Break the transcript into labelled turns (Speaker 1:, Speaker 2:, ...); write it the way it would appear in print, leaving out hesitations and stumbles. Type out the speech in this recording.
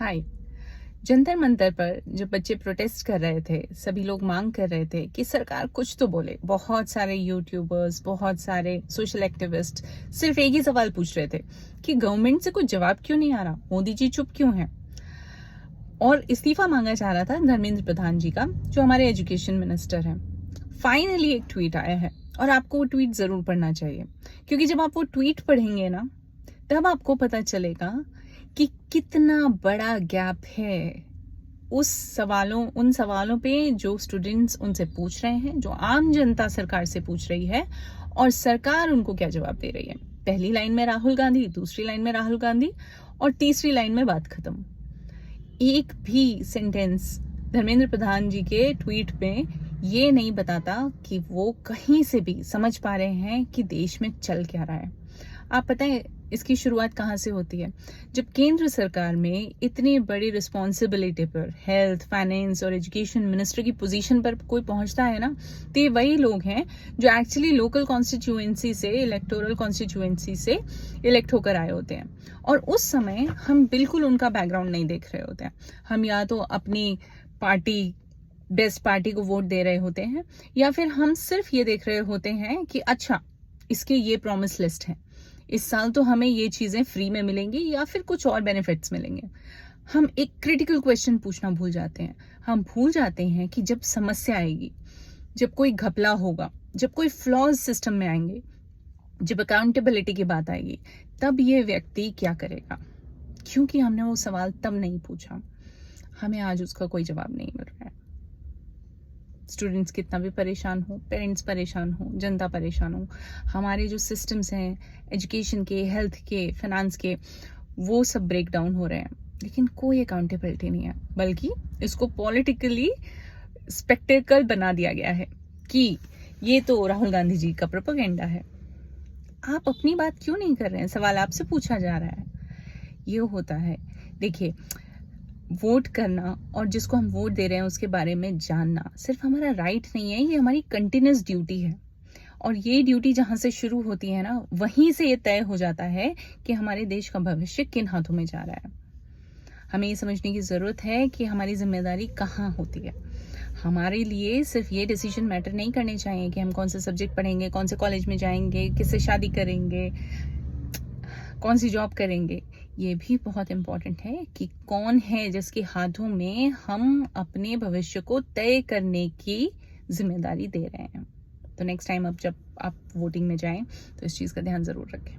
Speaker 1: हाय। जंतर मंतर पर जब बच्चे प्रोटेस्ट कर रहे थे, सभी लोग मांग कर रहे थे कि सरकार कुछ तो बोले। बहुत सारे यूट्यूबर्स, बहुत सारे सोशल एक्टिविस्ट सिर्फ एक ही सवाल पूछ रहे थे कि गवर्नमेंट से कुछ जवाब क्यों नहीं आ रहा, मोदी जी चुप क्यों हैं। और इस्तीफा मांगा जा रहा था धर्मेंद्र प्रधान जी का, जो हमारे एजुकेशन मिनिस्टर हैं। फाइनली एक ट्वीट आया है और आपको वो ट्वीट जरूर पढ़ना चाहिए, क्योंकि जब आप वो ट्वीट पढ़ेंगे ना, तब आपको पता चलेगा कि कितना बड़ा गैप है उन सवालों पे जो स्टूडेंट्स उनसे पूछ रहे हैं, जो आम जनता सरकार से पूछ रही है, और सरकार उनको क्या जवाब दे रही है। पहली लाइन में राहुल गांधी, दूसरी लाइन में राहुल गांधी, और तीसरी लाइन में बात खत्म। एक भी सेंटेंस धर्मेंद्र प्रधान जी के ट्वीट में ये नहीं बताता कि वो कहीं से भी समझ पा रहे हैं कि देश में चल क्या रहा है। आप पता है इसकी शुरुआत कहाँ से होती है? जब केंद्र सरकार में इतनी बड़ी रिस्पॉन्सिबिलिटी पर हेल्थ, फाइनेंस और एजुकेशन मिनिस्टर की पोजीशन पर कोई पहुंचता है ना, तो ये वही लोग हैं जो एक्चुअली लोकल कॉन्स्टिट्यूएंसी से, इलेक्टोरल कॉन्स्टिट्यूएंसी से इलेक्ट होकर आए होते हैं। और उस समय हम बिल्कुल उनका बैकग्राउंड नहीं देख रहे होते हैं। हम या तो अपनी पार्टी, बेस्ट पार्टी को वोट दे रहे होते हैं, या फिर हम सिर्फ ये देख रहे होते हैं कि अच्छा, इसके ये प्रॉमिस लिस्ट है, इस साल तो हमें ये चीजें फ्री में मिलेंगी या फिर कुछ और बेनिफिट्स मिलेंगे। हम एक क्रिटिकल क्वेश्चन पूछना भूल जाते हैं। हम भूल जाते हैं कि जब समस्या आएगी, जब कोई घपला होगा, जब कोई फ्लॉज सिस्टम में आएंगे, जब अकाउंटेबिलिटी की बात आएगी, तब ये व्यक्ति क्या करेगा। क्योंकि हमने वो सवाल तब नहीं पूछा, हमें आज उसका कोई जवाब नहीं मिल रहा है। स्टूडेंट्स कितना भी परेशान हो, पेरेंट्स परेशान हो, जनता परेशान हो, हमारे जो सिस्टम्स हैं एजुकेशन के, हेल्थ के, फाइनेंस के, वो सब ब्रेक डाउन हो रहे हैं, लेकिन कोई अकाउंटेबिलिटी नहीं है। बल्कि इसको पॉलिटिकली स्पेक्टेकल बना दिया गया है कि ये तो राहुल गांधी जी का प्रोपेगेंडा है। आप अपनी बात क्यों नहीं कर रहे हैं? सवाल आपसे पूछा जा रहा है। ये होता है। देखिए, वोट करना और जिसको हम वोट दे रहे हैं उसके बारे में जानना सिर्फ हमारा राइट नहीं है, ये हमारी कंटिन्यूस ड्यूटी है। और ये ड्यूटी जहां से शुरू होती है ना, वहीं से ये तय हो जाता है कि हमारे देश का भविष्य किन हाथों में जा रहा है। हमें ये समझने की जरूरत है कि हमारी जिम्मेदारी कहाँ होती है। हमारे लिए सिर्फ ये डिसीजन मैटर नहीं करने चाहिए कि हम कौन सा सब्जेक्ट पढ़ेंगे, कौन से कॉलेज में जाएंगे, किससे शादी करेंगे, कौन सी जॉब करेंगे। ये भी बहुत इंपॉर्टेंट है कि कौन है जिसके हाथों में हम अपने भविष्य को तय करने की जिम्मेदारी दे रहे हैं। तो नेक्स्ट टाइम अब जब आप वोटिंग में जाएं तो इस चीज़ का ध्यान जरूर रखें।